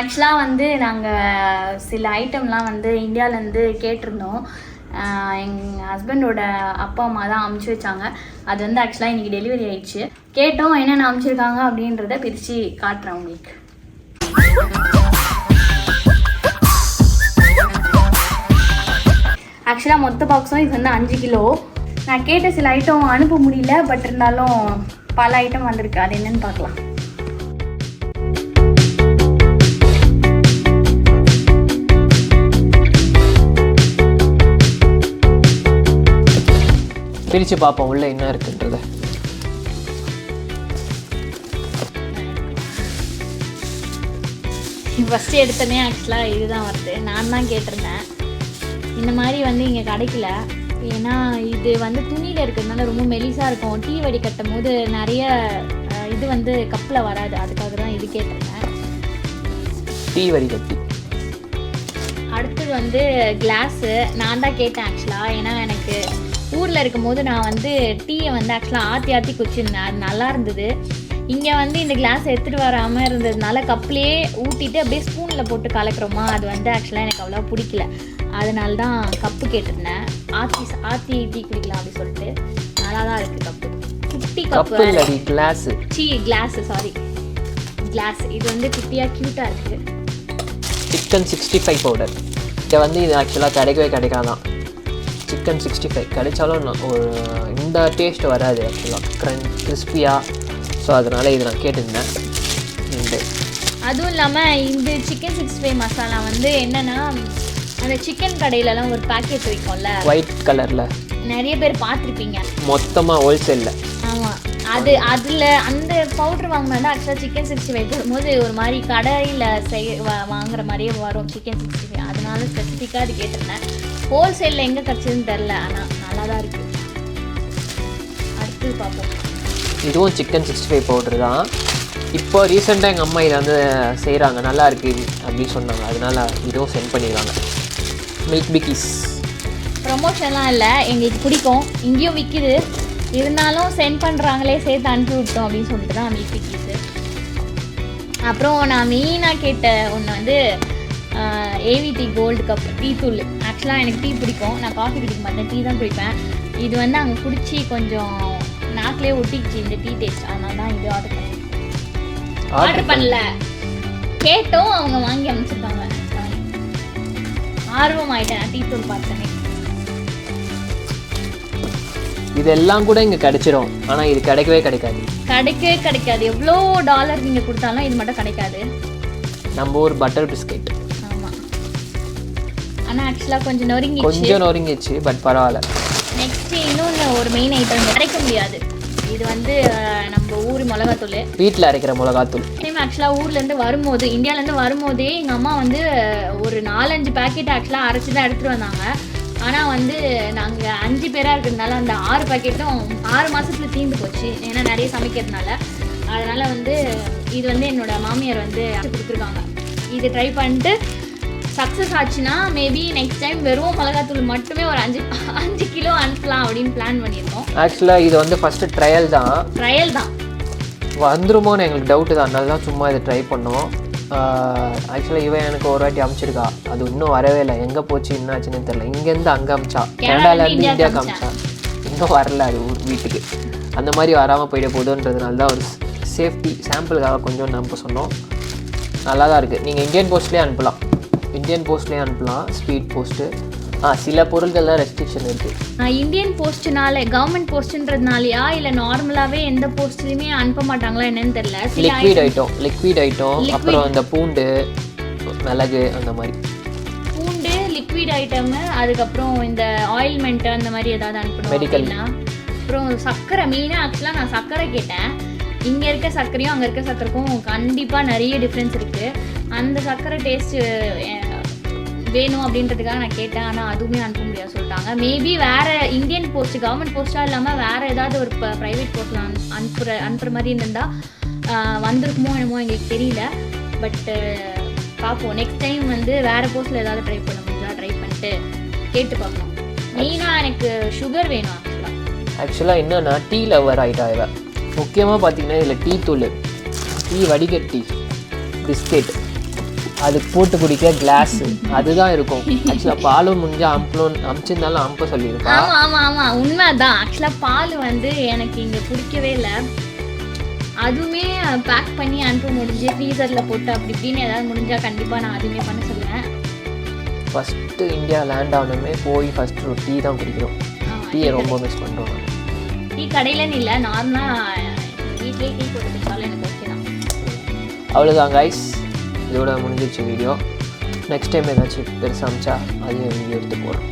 ஆக்சுவலாக வந்து நாங்கள் சில ஐட்டம்லாம் வந்து இந்தியாவிலேருந்து கேட்டிருந்தோம். எங்கள் ஹஸ்பண்டோட அப்பா அம்மா தான் அமுச்சு வச்சாங்க. அது வந்து ஆக்சுவலாக இன்றைக்கி டெலிவரி ஆயிடுச்சு. கேட்டோம் என்னென்ன அமுச்சிருக்காங்க அப்படின்றத பிரித்து காட்டுறேன் உங்களுக்கு. ஆக்சுவலாக மொத்த பாக்ஸும் இது வந்து 5 கிலோ. நான் கேட்ட சில ஐட்டம் அனுப்ப முடியல, பட் இருந்தாலும் பல ஐட்டம் வந்திருக்கு. அது என்னன்னு பார்க்கலாம். பிரித்து பார்ப்போம் உள்ள என்ன இருக்குன்றத. ஃபஸ்ட்டு எடுத்தோடனே ஆக்சுவலாக இதுதான் வருது. நான் தான் கேட்டிருந்தேன். இந்த மாதிரி வந்து இங்கே கிடைக்கல. ஏன்னா இது வந்து துணியில் இருக்கிறதுனால ரொம்ப மெலிசாக இருக்கும். டீ வடி கட்டும் போது நிறைய இது வந்து கப்பில் வராது. அதுக்காக தான் இது கேட்டிருந்தேன். டீ வடி கட்டி. அடுத்தது வந்து கிளாஸு நான் தான் கேட்டேன் ஆக்சுவலாக. ஏன்னா எனக்கு ஊரில் இருக்கும் போது நான் வந்து டீயை வந்து ஆக்சுவலாக ஆற்றி குடிச்சிருந்தேன். அது நல்லா இருந்தது. இங்கே வந்து இந்த கிளாஸ் எடுத்துகிட்டு வராமல் இருந்ததுனால கப்லேயே ஊற்றிட்டு அப்படியே ஸ்பூனில் போட்டு கலக்கிறோமா, அது வந்து ஆக்சுவலாக எனக்கு அவ்வளோ பிடிக்கல. அதனால தான் கப்பு கேட்டிருந்தேன். ஆற்றி டீ குடிக்கலாம் அப்படி சொல்லிட்டு. நல்லா தான் இருக்குது கப்பு. குட்டி கப்பு இல்லடி கிளாஸு. Class sorry class. இது வந்து குட்டியாக க்யூட்டாக இருக்குது. Chicken 65 powder. இதை வந்து இது ஆக்சுவலாக கிடைக்காதான். சிக்கன் 65 கிடைச்சாலும் ஒரு இந்த டேஸ்ட் வராது ஆக்சுவலாக, கிறிஸ்பியாக. ஸோ அதனால் இது நான் கேட்டிருந்தேன். அதுவும் இல்லாமல் இந்த சிக்கன் 65 மசாலா வந்து என்னென்னா, அந்த சிக்கன் கடையிலலாம் ஒரு பேக்கெட் வைக்கும்ல ஒயிட் கலரில், நிறைய பேர் பார்த்துருப்பீங்க மொத்தமாக ஹோல்சேலில். ஆமாம், அதில் அந்த பவுட்ரு வாங்கினா ஆக்சுவலாக சிக்கன் 65 போடும்போது ஒரு மாதிரி கடையில் வாங்குற மாதிரியே வரும் சிக்கன் 65. அதனால ஸ்பெசிஃபிக்காக அது கேட்டிருந்தேன். ஹோல்சேலில் எங்கே கிடச்சதுன்னு தெரில, ஆனால் நல்லா தான் இருக்குது. அடுத்து பார்ப்போம். இதுவும் சிக்கன் 65 பவுட்ரு தான். இப்போ ரீசெண்டாக எங்கள் அம்மா இதை வந்து செய்கிறாங்க, நல்லா இருக்குது அப்படின்னு சொன்னாங்க. அதனால் இதுவும் சென்ட் பண்ணிடுறாங்க. மில்க் பிக்கீஸ் ப்ரொமோஷன்லாம் இல்லை, எங்களுக்கு பிடிக்கும். இங்கேயும் விற்கிது, இருந்தாலும் சென்ட் பண்ணுறாங்களே சேர்த்து அனுப்பி விட்டோம் அப்படின்னு சொல்லிட்டு தான் மில்க் பிக்கீஸு. அப்புறம் நான் மெயினாக கேட்ட ஒன்று வந்து ஏவிடி கோல்டு கப் டீ தூள். ஆக்சுவலாக எனக்கு டீ பிடிக்கும், நான் காஃபி குடிக்க மாட்டேன், டீ தான் குடிப்பேன். இது வந்து அங்கே குடிச்சு கொஞ்சம் நாக்கிலே ஒட்டிக்கிச்சு இந்த டீ டேஸ்ட். அதனால தான் இது ஆர்டர் பண்ணல, கேட்டோம், அவங்க வாங்கி அமைச்சிருக்காங்க. ஆர்வம் ஆயிட்டேன் டீ தூள் பார்த்தேனே. இதெல்லாம் கூட இங்கே கிடைச்சிடும், ஆனால் இது கிடைக்கவே கிடைக்காது. எவ்வளோ டாலர் நீங்கள் கொடுத்தாலும் இது மட்டும் கிடைக்காது. நம்ம ஒரு பட்டர் பிஸ்கெட். ஆமாம், ஆனால் ஆக்சுவலாக கொஞ்சம் நொறுங்கிச்சு, பட் பரவாயில்ல. நெக்ஸ்ட் இன்னொன்று ஒரு மெயின் ஐட்டம் கிடைக்க முடியாது. இது வந்து நம்ம ஊர் மிளகாத்தூள், வீட்டில் அரைக்கிற மிளகாத்தூள். ஆக்சுவலாக ஊர்லேருந்து வரும்போது, இந்தியாவிலேருந்து வரும்போதே எங்கள் அம்மா வந்து ஒரு 4-5 பேக்கெட் ஆக்சுவலாக அரைச்சி தான் எடுத்துகிட்டு வந்தாங்க. ஆனால் வந்து நாங்கள் 5 பேராக இருக்கிறதுனால அந்த 6 பேக்கெட்டும் 6 மாதத்துல தீர்ந்து போச்சு. ஏன்னா நிறைய சமைக்கிறதுனால. அதனால் வந்து இது வந்து என்னோடய மாமியார் வந்து கொடுத்துருக்காங்க. இது ட்ரை பண்ணிட்டு சக்ஸஸ் ஆச்சுன்னா மேபி நெக்ஸ்ட் டைம் வெறும் மிளகாத்தூள் மட்டுமே ஒரு 5 கிலோ அனுப்பலாம் அப்படின்னு பிளான் பண்ணியிருக்கோம். ஆக்சுவலாக இது வந்து ஃபஸ்ட்டு ட்ரையல் தான் வந்துருமோன்னு எங்களுக்கு டவுட்டு தான். அதனால தான் சும்மா இதை ட்ரை பண்ணோம். ஆக்சுவலாக இவன் எனக்கு ஒரு வாட்டி அமிச்சிருக்கா, அது இன்னும் வரவே இல்லை. எங்கே போச்சு என்னாச்சுன்னு தெரியல. இங்கேருந்து அங்கே அமிச்சா, கனடாலேருந்து இந்தியாவுக்கு அமிச்சா, இன்னும் வரல அது வீட்டுக்கு. அந்த மாதிரி வராமல் போயிட போதுன்றதுனால தான் ஒரு சேஃப்டி சாம்பிளுக்காக கொஞ்சம் நம்ம சொன்னோம். நல்லா தான் இருக்குது. நீங்கள் இந்தியன் போஸ்ட்லேயே அனுப்பலாம், ஸ்பீட் போஸ்ட்டு. சில பொருட்கள் தான் ரெஸ்ட்ரிக்ஷன் இருக்குது. இந்தியன் போஸ்ட்னால கவர்மெண்ட் போஸ்ட்ன்றதுனாலயா இல்லை நார்மலாகவே எந்த போஸ்ட்லையுமே அனுப்ப மாட்டாங்களா என்னன்னு தெரியல. லிக்விட் ஐட்டம் அப்புறம் இந்த பூண்டு, மிளகு, அந்த மாதிரி பூண்டு லிக்விட் ஐட்டம். அதுக்கப்புறம் இந்த ஆயில்மெண்ட் அந்த மாதிரி ஏதாவது அனுப்பணும். மெடிக்கல்னா அப்புறம் சர்க்கரை. மெயினாக ஆக்சுவலாக நான் சர்க்கரை கேட்டேன். இங்கே இருக்க சர்க்கரையும் அங்கே இருக்க சர்க்கரைக்கும் கண்டிப்பாக நிறைய டிஃப்ரென்ஸ் இருக்குது. அந்த சர்க்கரை டேஸ்ட்டு வேணும் அப்படின்றதுக்காக நான் கேட்டேன். ஆனால் அதுவுமே அனுப்ப முடியாது சொல்லிட்டாங்க. மேபி வேறு இந்தியன் போஸ்ட் கவர்மெண்ட் போஸ்ட்டாக இல்லாமல் வேறு ஏதாவது ஒரு ப்ரைவேட் போஸ்ட்டில் அனுப்புகிற மாதிரி இருந்தால் வந்திருக்குமோ என்னமோ எங்களுக்கு தெரியல. பட் பார்ப்போம். நெக்ஸ்ட் டைம் வந்து வேறு போஸ்ட்டில் ஏதாவது ட்ரை பண்ண முடிஞ்சா ட்ரை பண்ணிட்டு கேட்டு பார்ப்போம். மெயினாக எனக்கு சுகர் வேணும். ஆக்சுவலாக என்னன்னா டீ லவர் ஆகிட்டா இவன். முக்கியமாக பார்த்தீங்கன்னா இதில் டீ தூள், டீ வடிகட்டி, பிஸ்கெட், அதுக்கு போட்டு குடிக்க கிளாஸு அதுதான் இருக்கும். ஆக்சுவலாக பாலும் முடிஞ்சால் அமுச்சிருந்தாலும் அமுப்ப சொல்லியிருக்கா. ஆமாம் உண்மைதான். ஆக்சுவலாக பால் வந்து எனக்கு இங்கே பிடிக்கவே இல்லை. அதுவுமே பேக் பண்ணி அனுப்ப முடிஞ்சு ஃப்ரீசரில் போட்டு அப்படி இப்படின்னு ஏதாவது முடிஞ்சால் கண்டிப்பாக நான் அதுவுமே பண்ண சொல்லுவேன். ஃபஸ்ட்டு இந்தியா லேண்ட் ஆனதுமே போய் ஃபஸ்ட்டு ஒரு டீ தான் குடிக்கிறோம். டீயை ரொம்ப மிஸ் பண்ணுறோம். டீ கடையிலன்னு இல்லை, நார்மலாக வீட்லேயே டீ போட்டு குடிச்சாலும் எனக்கு ஓகே தான். அவ்வளோதான் கைஸ், இதோட முடிஞ்சிருச்சு வீடியோ. நெக்ஸ்ட் டைம் ஏதாச்சும் பெருசாக அமிச்சா அதையும் வீடியோ எடுத்து போகிறோம்.